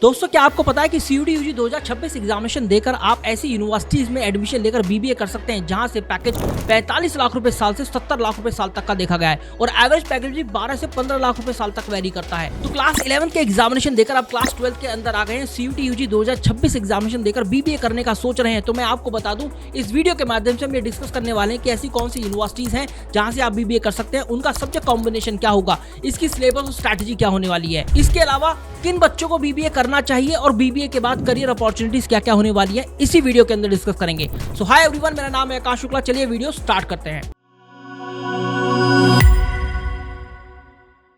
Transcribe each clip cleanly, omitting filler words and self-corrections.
दोस्तों क्या आपको पता है कि सीयूटी यूजी 2026 एग्जामिनेशन देकर आप ऐसी यूनिवर्सिटीज में एडमिशन लेकर बीबीए कर सकते हैं जहां से पैकेज 45 लाख रुपए साल से 70 लाख रुपए साल तक का देखा गया है और एवरेज पैकेज भी 12 से 15 लाख रुपए साल तक वेरी करता है। तो क्लास 11 के एग्जामिनेशन देकर आप क्लास 12 के अंदर आ गए हैं, सीयूटी यूजी 2026 एग्जामिनेशन देकर बीबीए करने का सोच रहे हैं, तो मैं आपको बता दूं इस वीडियो के माध्यम से हम ये डिस्कस करने वाले हैं कि ऐसी कौन सी यूनिवर्सिटीज हैं जहां से आप बीबीए कर सकते हैं, उनका सब्जेक्ट कॉम्बिनेशन क्या होगा, इसकी सिलेबस और स्ट्रैटेजी क्या होने वाली है, इसके अलावा किन बच्चों को बीबीए करना चाहिए और बीबीए के बाद करियर अपॉर्चुनिटीज क्या क्या होने वाली है, इसी वीडियो के अंदर डिस्कस करेंगे। सो हाय एवरीवन, मेरा नाम है आकाश शुक्ला। चलिए वीडियो स्टार्ट करते हैं।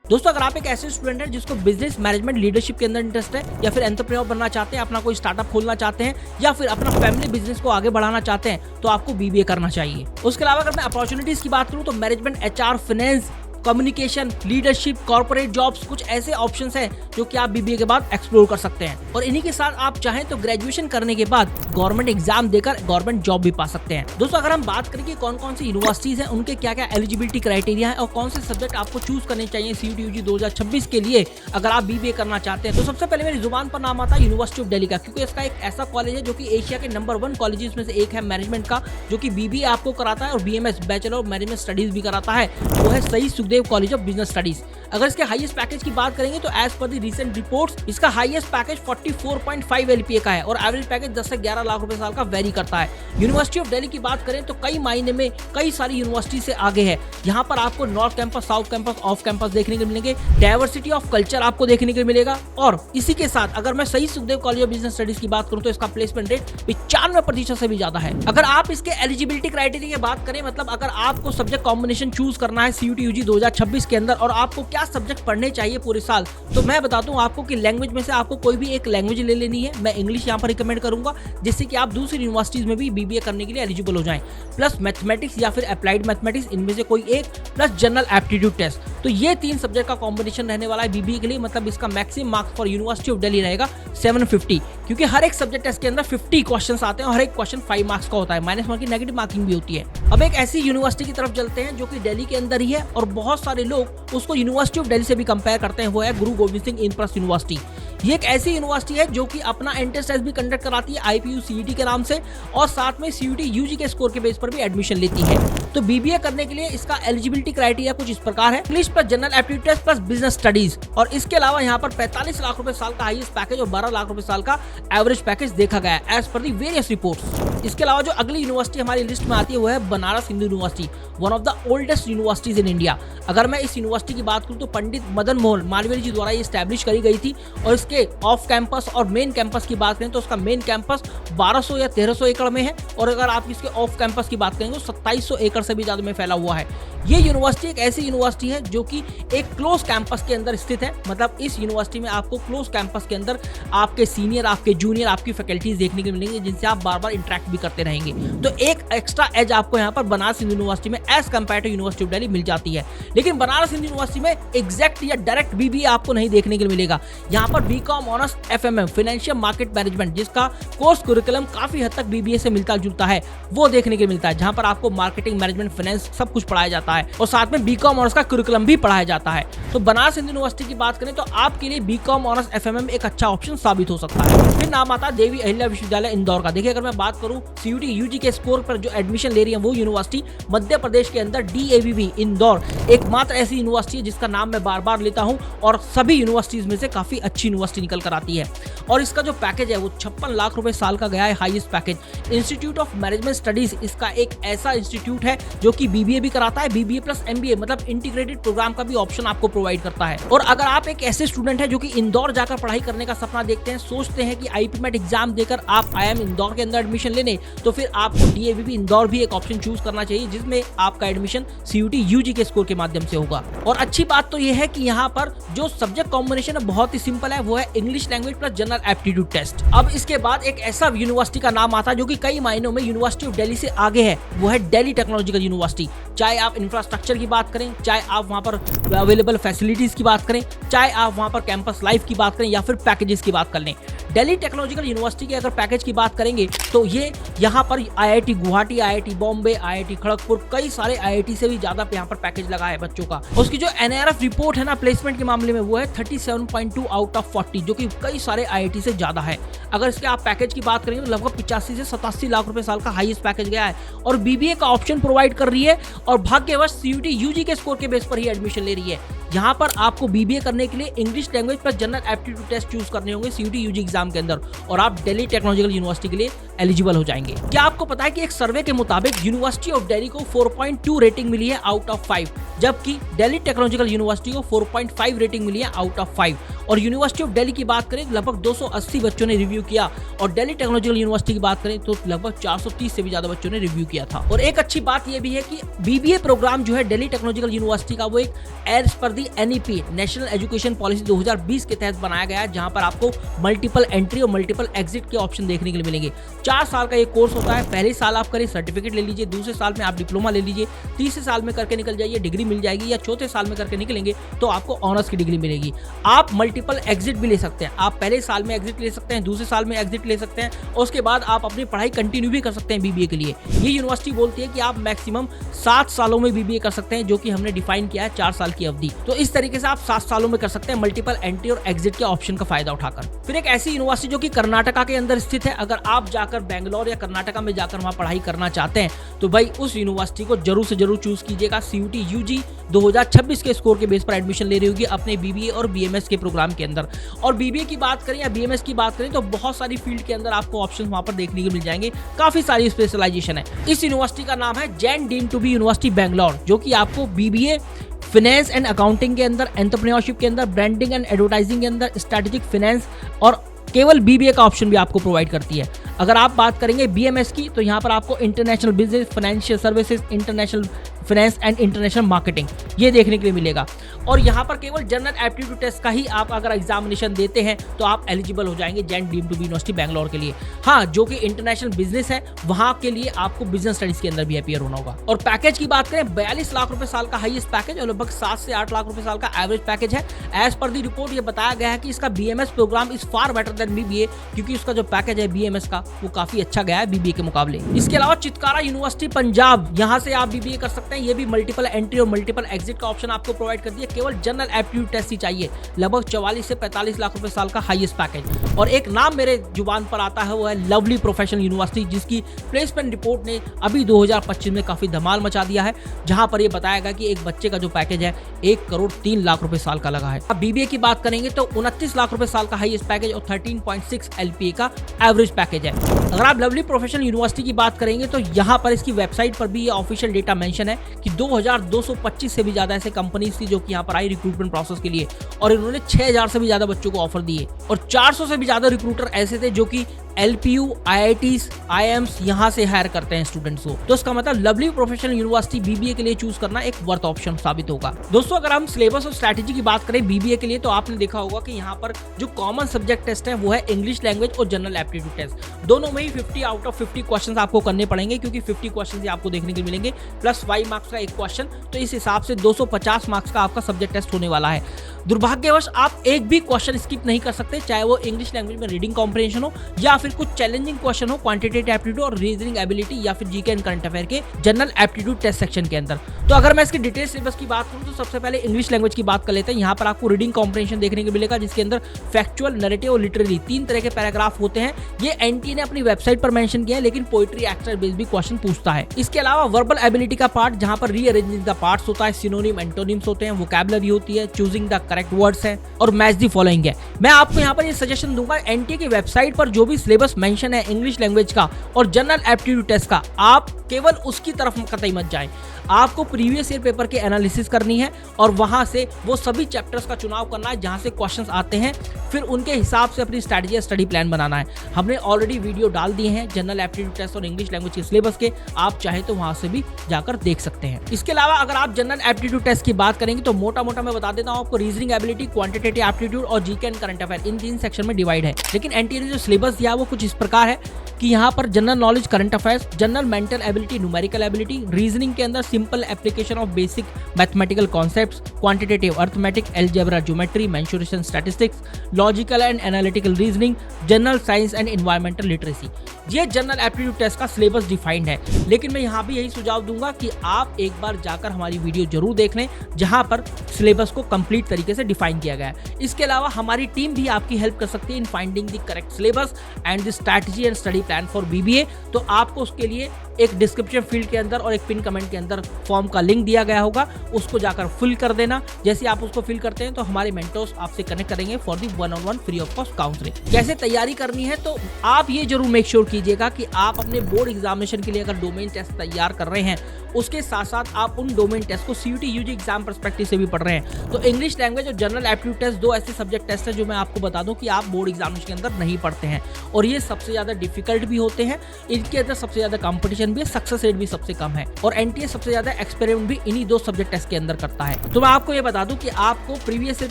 दोस्तों अगर आप एक ऐसे स्टूडेंट हैं जिसको बिजनेस मैनेजमेंट लीडरशिप के अंदर इंटरेस्ट है या फिर एंटरप्रेन्योर बनना चाहते हैं, अपना कोई स्टार्टअप खोलना चाहते हैं या फिर अपना फैमिली बिजनेस को आगे बढ़ाना चाहते हैं, तो आपको बीबीए करना चाहिए। उसके अलावा अगर मैं अपॉर्चुनिटीज की बात करूं तो management, HR, finance, communication, leadership, corporate jobs, कुछ ऐसे ऑप्शंस हैं जो कि आप बीबीए के बाद एक्सप्लोर कर सकते हैं और इन्हीं के साथ आप चाहें तो ग्रेजुएशन करने के बाद गवर्नमेंट एग्जाम देकर गवर्नमेंट जॉब भी पा सकते हैं। दोस्तों अगर हम बात करें कि कौन कौन सी यूनिवर्सिटीज हैं, उनके क्या क्या एलिजिबिलिटी क्राइटेरिया है और कौन से सब्जेक्ट आपको चूज करने चाहिए सीयूटी यूजी 2026 के लिए अगर आप बीबीए करना चाहते हैं, तो सबसे पहले मेरी जुबान पर नाम आता है यूनिवर्सिटी ऑफ दिल्ली का, क्योंकि इसका एक ऐसा कॉलेज है जो कि एशिया के नंबर 1 कॉलेजेस में से एक है मैनेजमेंट का, जो कि बीबीए आपको कराता है और BMS bachelor of management studies भी कराता है, वो है शहीद Sukhdev college of business studies. अगर इसके हाईएस्ट पैकेज की बात करेंगे तो एज पर द रीसेंट रिपोर्ट्स इसका हाईएस्ट पैकेज 44.5 एलपीए का है और एवरेज पैकेज 10 से 11 लाख रुपए साल का वेरी करता है। यूनिवर्सिटी ऑफ दिल्ली की बात करें तो कई मायने में कई सारी यूनिवर्सिटी से आगे है। यहाँ पर आपको north campus, south campus, off campus देखने को मिलेंगे, डाइवर्सिटी ऑफ कल्चर आपको देखने को मिलेगा और इसी के साथ अगर मैं शहीद Sukhdev college of business studies की बात करूं तो इसका प्लेसमेंट रेट 95% से भी ज्यादा है। अगर आप इसके एलिजिबिलिटी क्राइटेरिया की बात करें, मतलब अगर आपको सब्जेक्ट कॉम्बिनेशन चूज करना है सीयूटी यूजी 2026 के अंदर और आपको क्या सब्जेक्ट पढ़ने चाहिए पूरे साल, तो मैं बता दूं आपको कि लैंग्वेज में से आपको कोई भी एक लैंग्वेज ले लेनी है। मैं इंग्लिश यहां पर रिकमेंड करूंगा जिससे कि आप दूसरी यूनिवर्सिटीज में भी बीबीए करने के लिए एलिजिबल हो जाएं, प्लस मैथमेटिक्स या फिर अप्लाइड मैथमेटिक्स, इनमें से कोई एक, प्लस जनरल एप्टीट्यूड टेस्ट। तो ये 3 सब्जेक्ट का कॉम्बिनेशन रहने वाला है बीबीए के लिए। मतलब इसका maximum marks for university of Delhi रहेगा 750, क्योंकि हर एक सब्जेक्ट टेस्ट के अंदर 50 क्वेश्चंस आते हैं और हर एक क्वेश्चन 5 मार्क्स का होता है, -1 की नेगेटिव मार्किंग भी होती है। अब एक ऐसी यूनिवर्सिटी की तरफ चलते हैं जो कि दिल्ली के अंदर ही है और बहुत सारे लोग उसको यूनिवर्सिटी ऑफ दिल्ली से भी कंपेयर करते हैं, वो है गुरु गोविंद सिंह इंद्रप्रस्थ यूनिवर्सिटी। ये एक ऐसी यूनिवर्सिटी है जो कि अपना एंट्रेंस टेस्ट भी कंडक्ट कराती है आईपीयू सीईटी के नाम से और साथ में सीयूटी यूजी के स्कोर के बेस पर भी एडमिशन लेती है। तो बीबीए करने के लिए इसका एलिजिबिलिटी क्राइटेरिया कुछ इस प्रकार है: English plus general aptitude test plus business studies, और इसके अलावा यहाँ पर 45 लाख रुपए साल का हाईएस्ट पैकेज और 12 लाख रुपए साल का एवरेज पैकेज देखा गया है as per the various reports. इसके अलावा जो अगली यूनिवर्सिटी हमारी लिस्ट में आती है वो है Banaras Hindu university, one of the oldest universities in India. अगर मैं इस यूनिवर्सिटी की बात करूं तो पंडित मदन मोहन मालवीय जी द्वारा ये स्टैब्लिश करी गई थी और इसके ऑफ कैंपस और मेन कैंपस की बात करें तो उसका मेन कैंपस 1200 या 1300 एकड़ में है और अगर आप इसके ऑफ कैंपस की बात करें तो 2700 एकड़ से भी ज्यादा में फैला हुआ है। ये यूनिवर्सिटी एक ऐसी यूनिवर्सिटी है जो कि एक क्लोज कैंपस के अंदर स्थित है। मतलब इस यूनिवर्सिटी में आपको क्लोज कैंपस के अंदर आपके सीनियर, आपके जूनियर, आपकी फैकल्टीज देखने को मिलेंगे जिनसे आप बार बार इंटरेक्ट भी करते रहेंगे। तो एक एक्स्ट्रा एज आपको यहाँ पर बनारस हिंदू यूनिवर्सिटी में edge compare to University of Delhi मिल जाती है। लेकिन बनारस हिंदू यूनिवर्सिटी में एग्जैक्ट या डायरेक्ट बीबीए आपको नहीं देखने को मिलेगा। यहाँ पर BCom honours FMM, financial market management, जिसका कोर्स कुरिकुलम काफी हद तक बीबीए से मिलता जुलता है, वो देखने को मिलता है, जहां पर आपको मार्केटिंग, मैनेजमेंट, फाइनेंस सब कुछ पढ़ाया जाता है और साथ में बीकॉम ऑनर्स का कुरिकुलम भी पढ़ाया जाता है। तो बनारस हिंदू यूनिवर्सिटी की बात करें तो आपके लिए बीकॉम ऑनर्स एफएमएम एक अच्छा ऑप्शन साबित हो सकता है। फिर नाम आता है देवी अहिल्या विश्वविद्यालय इंदौर का। देखिए अगर मैं बात करूं सीयूटी यूजी के स्कोर पर जो एडमिशन ले रही है वो यूनिवर्सिटी मध्य प्रदेश के अंदर डीएवीवी इंदौर एकमात्र ऐसी यूनिवर्सिटी है जिसका नाम मैं बार बार लेता हूं और सभी यूनिवर्सिटीज में से काफी अच्छी यूनिवर्सिटी निकल कर आती है। और इसका जो पैकेज है वो 56 लाख रुपए साल का गया है highest package. Institute of management studies इसका एक ऐसा इंस्टीट्यूट है जो कि बीबीए भी कराता है, बीबीए प्लस एमबीए, मतलब इंटीग्रेटेड प्रोग्राम का भी ऑप्शन आपको प्रोवाइड करता है। और अगर आप एक ऐसे स्टूडेंट है जो कि इंदौर जाकर पढ़ाई करने का सपना देखते हैं, सोचते हैं कि आईपीमेट एग्जाम देकर आप आईआईएम इंदौर के अंदर एडमिशन लेने, तो फिर आपको डीएवीवी इंदौर भी एक ऑप्शन चूज करना चाहिए जिसमें आपका एडमिशन सीयूटी यूजी के स्कोर के माध्यम से होगा। और अच्छी बात तो यह है कि यहाँ पर जो सब्जेक्ट कॉम्बिनेशन है बहुत ही सिंपल है, वो है English language plus general aptitude test. अब इसके बाद एक ऐसा यूनिवर्सिटी का नाम आता है जो कि कई मायनों में यूनिवर्सिटी ऑफ दिल्ली से आगे है, वो है दिल्ली टेक्नोलॉजिकल यूनिवर्सिटी। चाहे आप इंफ्रास्ट्रक्चर की बात करें, चाहे आप वहां पर अवेलेबल फैसिलिटीज की बात करें, चाहे आप वहां पर कैंपस लाइफ की बात करें या फिर पैकेजेस की बात कर लें, दिल्ली टेक्नोलॉजिकल यूनिवर्सिटी के अगर पैकेज की बात करेंगे तो ये यहाँ पर IIT Guwahati, IIT Bombay, IIT Kharagpur, कई सारे IIT से भी ज्यादा यहाँ पर पैकेज लगा है बच्चों का। उसकी जो NIRF रिपोर्ट है ना प्लेसमेंट के मामले में वो है 37.2 आउट ऑफ 40, जो कि कई सारे IIT से ज्यादा है। अगर इसके आप पैकेज की बात करेंगे तो लगभग 85 से 87 लाख रुपए साल का हाईएस्ट पैकेज गया है और BBA का ऑप्शन प्रोवाइड कर रही है और भाग्यवश CUET UG के स्कोर के बेस पर ही एडमिशन ले रही है। यहाँ पर आपको BBA करने के लिए इंग्लिश लैंग्वेज पर जनरल एप्टीट्यूड टेस्ट चूज करने होंगे CUET UG एग्जाम के अंदर और आप दिल्ली टेक्नोलॉजिकल यूनिवर्सिटी के लिए एलिजिबल हो जाएंगे। क्या आपको पता है कि एक सर्वे के मुताबिक यूनिवर्सिटी ऑफ दिल्ली को 4.2 रेटिंग मिली है आउट ऑफ 5, जबकि दिल्ली टेक्नोलॉजिकल यूनिवर्सिटी को 4.5 रेटिंग मिली है आउट ऑफ 5। और यूनिवर्सिटी ऑफ दिल्ली की बात करें लगभग 280 बच्चों ने रिव्यू किया और दिल्ली टेक्नोलॉजिकल यूनिवर्सिटी की बात करें तो लगभग 430 से भी ज्यादा बच्चों ने रिव्यू किया था। और एक अच्छी बात यह भी है कि BBA प्रोग्राम जो है दिल्ली टेक्नोलॉजिकल यूनिवर्सिटी का वो एक एज पर दी NEP नेशनल एजुकेशन पॉलिसी 2020 के तहत बनाया गया है, जहां पर आपको मल्टीपल एंट्री और मल्टीपल एग्जिट के ऑप्शन देखने के लिए मिलेंगे। 4 साल का ये कोर्स होता है। पहले साल आप करें सर्टिफिकेट ले लीजिए, दूसरे साल में आप डिप्लोमा ले लीजिए, तीसरे साल में करके निकल जाइए डिग्री मिल जाएगी, या चौथे साल में करके निकलेंगे तो आपको ऑनर्स की डिग्री मिलेगी। आप मल्टीपल एग्जिट भी ले सकते हैं, आप पहले साल में एग्जिट ले सकते हैं, दूसरे साल में एग्जिट ले सकते हैं और उसके बाद आप अपनी पढ़ाई कंटिन्यू भी कर सकते हैं BBA के लिए। ये यूनिवर्सिटी बोलती है कि आप मैक्सिमम 7 सालों में BBA कर सकते हैं, जो कि हमने डिफाइन किया है 4 साल की अवधि। तो इस तरीके से आप 7 सालों में कर सकते हैं मल्टीपल एंट्री और एग्जिट के ऑप्शन का फायदा उठाकर। फिर एक ऐसी यूनिवर्सिटी जो कि कर्नाटका के अंदर स्थित है, अगर आप जाकर बेंगलोर या कर्नाटका में जाकर वहां पढ़ाई करना चाहते हैं तो भाई उस यूनिवर्सिटी को जरूर से जरूर चूज कीजिएगा। CUET UG 2026 के स्कोर के बेस पर एडमिशन ले रही होगी अपने BBA और BMS के प्रोग्राम के अंदर। और BBA की बात करें या BMS की बात करें तो बहुत सारी फील्ड के अंदर आपको ऑप्शन वहां पर देखने को मिल जाएंगे, काफी सारी स्पेशलाइजेशन है। इस यूनिवर्सिटी का नाम है Jain deemed to be university Bangalore, जो कि आपको BBA फाइनेंस एंड अकाउंटिंग के अंदर, एंटरप्रेन्योरशिप के अंदर, ब्रांडिंग एंड एडवर्टाइजिंग के अंदर, स्ट्रेटेजिक फाइनेंस और केवल BBA का ऑप्शन भी आपको प्रोवाइड करती है। अगर आप बात करेंगे BMS की तो यहाँ पर आपको international business, financial services, international finance and international marketing ये देखने के लिए मिलेगा। और यहाँ पर केवल जनरल एप्टीट्यूड टेस्ट का ही आप अगर एग्जामिनेशन देते हैं तो आप एलिजिबल हो जाएंगे Jain deemed to be university Bangalore के लिए। हाँ, जो कि इंटरनेशनल बिजनेस है वहां के लिए आपको बिजनेस स्टडीज के अंदर भी अपीयर होना होगा। और पैकेज की बात करें 42 लाख रुपए साल का हाईएस्ट पैकेज और लगभग 7 से 8 लाख रुपए साल का एवरेज पैकेज है। एज पर दी रिपोर्ट ये बताया गया है कि इसका BMS programme is far better than BBA, क्योंकि उसका जो पैकेज है BMS का वो काफी अच्छा गया है BBA के मुकाबले। इसके अलावा चितकारा यूनिवर्सिटी पंजाब, यहाँ से आप BBA कर सकते हैं। ये भी मल्टीपल एंट्री और मल्टीपल एग्जिट का ऑप्शन आपको प्रोवाइड कर दिया। केवल जनरल एप्टीट्यूड टेस्ट ही चाहिए। लगभग 44 से 45 लाख रुपए साल का हाईएस्ट पैकेज। और एक नाम मेरे जुबान पर आता है वो है लवली प्रोफेशनल यूनिवर्सिटी, जिसकी प्लेसमेंट रिपोर्ट ने अभी 2025 में काफी धमाल मचा दिया है, जहां पर यह बताया गया कि एक बच्चे का जो पैकेज है 1 करोड़ 3 लाख रुपए साल का लगा है। अब BBA की बात करेंगे तो 29 लाख रुपए साल का हाईएस्ट पैकेज और 13.6 LPA का एवरेज पैकेज है। अगर आप लवली प्रोफेशनल यूनिवर्सिटी की बात करेंगे तो यहाँ पर इसकी वेबसाइट पर भी ये ऑफिशियल डेटा मेंशन है कि 2225 से भी ज्यादा ऐसे कंपनीज थी जो कि यहाँ पर आई रिक्रूटमेंट प्रोसेस के लिए, और इन्होंने 6000 से भी ज्यादा बच्चों को ऑफर दिए और 400 से भी ज्यादा रिक्रूटर ऐसे थे जो कि LPU, IITs, IIMs यहाँ से हायर करते हैं स्टूडेंट्स को। तो इसका मतलब लवली प्रोफेशनल यूनिवर्सिटी BBA के लिए चूज करना एक वर्थ ऑप्शन साबित होगा। दोस्तों, अगर हम सिलेबस और स्ट्रैटेजी की बात करें BBA के लिए तो आपने देखा होगा कि यहाँ पर जो कॉमन सब्जेक्ट टेस्ट है वो है इंग्लिश लैंग्वेज और जनरल एप्टीट्यूड टेस्ट। दोनों में ही 50 आउट ऑफ 50 क्वेश्चन आपको करने पड़ेंगे, क्योंकि 50 क्वेश्चन आपको देखने को मिलेंगे प्लस 5 मार्क्स का एक क्वेश्चन। तो इस हिसाब से 250 मार्क्स का आपका सब्जेक्ट टेस्ट होने वाला है। दुर्भाग्यवश आप एक भी क्वेश्चन स्किप नहीं कर सकते, चाहे वो इंग्लिश लैंग्वेज में रीडिंग कॉम्प्रिहेंशन हो या फिर कुछ चैलेंजिंग क्वेश्चन हो क्वांटिटेटिव एप्टीट्यूड और रीजनिंग एबिलिटी या फिर जीके एंड करंट अफेयर के जनरल एप्टीट्यूड टेस्ट सेक्शन के अंदर। तो अगर मैं इसकी डिटेल सिलेबस की बात करूं तो सबसे पहले इंग्लिश लैंग्वेज की बात कर लेते हैं। यहाँ पर आपको रीडिंग कॉम्प्रिहेंशन देखने को मिलेगा, जिसके अंदर फैक्चुअल, नैरेटिव और लिटरेरी 3 तरह के पैराग्राफ होते हैं। ये NTA ने अपनी वेबसाइट पर मेंशन किया है, लेकिन पोएट्री, एक्स्ट्रा बेस्ड भी क्वेश्चन पूछता है। इसके अलावा वर्बल एबिलिटी का पार्ट, जहां पर रीअरेंजिंग द पार्ट्स होता है, सिनोनिम, एंटोनिम्स होते हैं, वोकैबुलरी होती है, चूजिंग द करेक्ट वर्ड्स है और मैच द फॉलोइंग है। मैं आपको यहाँ पर ये सजेशन दूंगा, NTA की वेबसाइट पर जो भी सिलेबस मेंशन है इंग्लिश लैंग्वेज का और जनरल एप्टीट्यूड टेस्ट का, आप केवल उसकी तरफ कतई मत जाएं। आपको प्रीवियस ईयर पेपर के एनालिसिस करनी है और वहां से वो सभी चैप्टर्स का चुनाव करना है जहां से क्वेश्चंस आते हैं, फिर उनके हिसाब से अपनी स्ट्रेटजी, स्टडी प्लान बनाना है। हमने ऑलरेडी वीडियो डाल दिए हैं जनरल एप्टीट्यूड टेस्ट और इंग्लिश लैंग्वेज के सिलेबस के, आप चाहे तो वहां से भी जाकर देख सकते हैं। इसके अलावा अगर आप जनरल एप्टीट्यूड टेस्ट की बात करेंगे तो मोटा मोटा मैं बता देता हूं आपको, रीजनिंग एबिलिटी, क्वांटिटेटिव एप्टीट्यूड और GK and current affair in 3 section में डिवाइड है। लेकिन NTA ने जो सिलेबस दिया है वो कुछ इस प्रकार है कि यहाँ पर general knowledge, current affairs, general mental ability, numerical ability, reasoning के अंदर simple application of basic mathematical concepts, quantitative arithmetic, algebra, geometry, mensuration, statistics, logical and analytical reasoning, general science and environmental literacy. ये general aptitude test का syllabus defined है, लेकिन मैं यहाँ भी यही सुझाव दूंगा कि आप एक बार जाकर हमारी वीडियो जरूर देख लें जहां पर सिलेबस को कंप्लीट तरीके से डिफाइन किया गया है। इसके अलावा हमारी टीम भी आपकी हेल्प कर सकती है in finding the correct syllabus and the strategy and study plan for BBA. तो आपको उसके लिए एक डिस्क्रिप्शन फील्ड के अंदर और एक पिन कमेंट के अंदर फॉर्म का लिंक दिया गया होगा, उसको जाकर फिल कर देना। जैसे आप उसको फिल करते हैं तो हमारे मेंटर्स आपसे कनेक्ट करेंगे for the 1-on-1 free of cost counselling. कैसे तैयारी करनी है, तो आप ये जरूर मेक श्योर कीजिएगा कि आप अपने बोर्ड एग्जामिनेशन के लिए अगर डोमेन टेस्ट तैयार कर रहे हैं, उसके साथ साथ आप उन डोमेन टेस्ट को सीयूटी यूजी एग्जाम पर्सपेक्टिव से भी पढ़ रहे हैं। तो इंग्लिश लैंग्वेज और जनरल एप्टीट्यूड टेस्ट दो ऐसे सब्जेक्ट टेस्ट है जो मैं आपको बता दूं कि आप बोर्ड एग्जामिनेशन के अंदर नहीं पढ़ते हैं, और ये सबसे ज्यादा डिफिकल्ट भी होते हैं। इनके अंदर सबसे ज्यादा कंपटीशन भी है, सक्सेस रेट भी सबसे कम है, और एनटीए सबसे ज्यादा एक्सपेरिमेंट भी इन्हीं दो सब्जेक्ट टेस्ट के अंदर करता है। तो मैं आपको ये बता दूं कि आपको प्रीवियस ईयर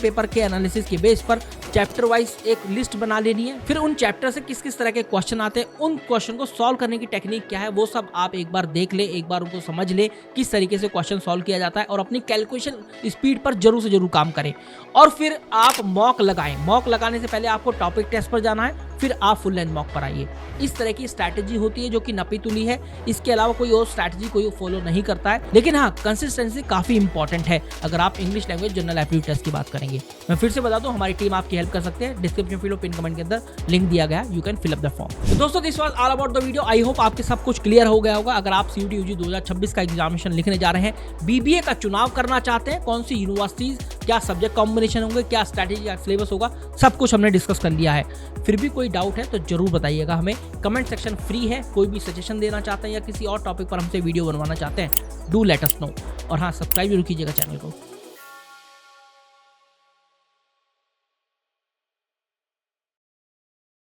पेपर के एनालिसिस के बेस पर चैप्टर वाइज एक लिस्ट बना लेनी है, फिर उन चैप्टर से किस किस तरह के क्वेश्चन आते हैं, उन क्वेश्चन को सॉल्व करने की टेक्निक क्या है, वो सब आप एक बार देख ले, एक बार उनको समझ ले किस तरीके से क्वेश्चन सॉल्व किया जाता है, और अपनी कैलकुलेशन स्पीड पर जरूर से जरूर काम करें। और फिर आप मॉक लगाएं। मॉक लगाने से पहले आपको टॉपिक टेस्ट पर जाना है, फिर आप फुल लेंथ मॉक पर आइए। इस तरह की स्ट्रैटेजी होती है जो कि नपी तुली है, इसके अलावा कोई और स्ट्रैटेजी कोई फॉलो नहीं करता है। लेकिन हाँ, कंसिस्टेंसी काफी इंपॉर्टेंट है अगर आप English language general aptitude test की बात करेंगे। मैं फिर से बता दूं, हमारी टीम आपकी हेल्प कर सकते हैं। डिस्क्रिप्शन फील्ड और पिन कमेंट के अंदर लिंक दिया गया है, you can fill up the form. तो दोस्तों, this was all about the video. I hope आपके सब कुछ क्लियर हो गया होगा। अगर आप सीयूटी यूजी 2026 का एग्जामिनेशन लिखने जा रहे हैं, बीबीए का चुनाव करना चाहते हैं, कौन सी यूनिवर्सिटीज, क्या सब्जेक्ट कॉम्बिनेशन होंगे, क्या स्ट्रैटेजी, क्या सिलेबस होगा, सब कुछ हमने डिस्कस कर लिया है। फिर भी कोई डाउट है तो जरूर बताइएगा हमें। कमेंट सेक्शन फ्री है, कोई भी सजेशन देना चाहते हैं या किसी और टॉपिक पर हमसे वीडियो बनवाना चाहते हैं, डू लेट अस नो। और हाँ, सब्सक्राइब जरूर कीजिएगा चैनल को।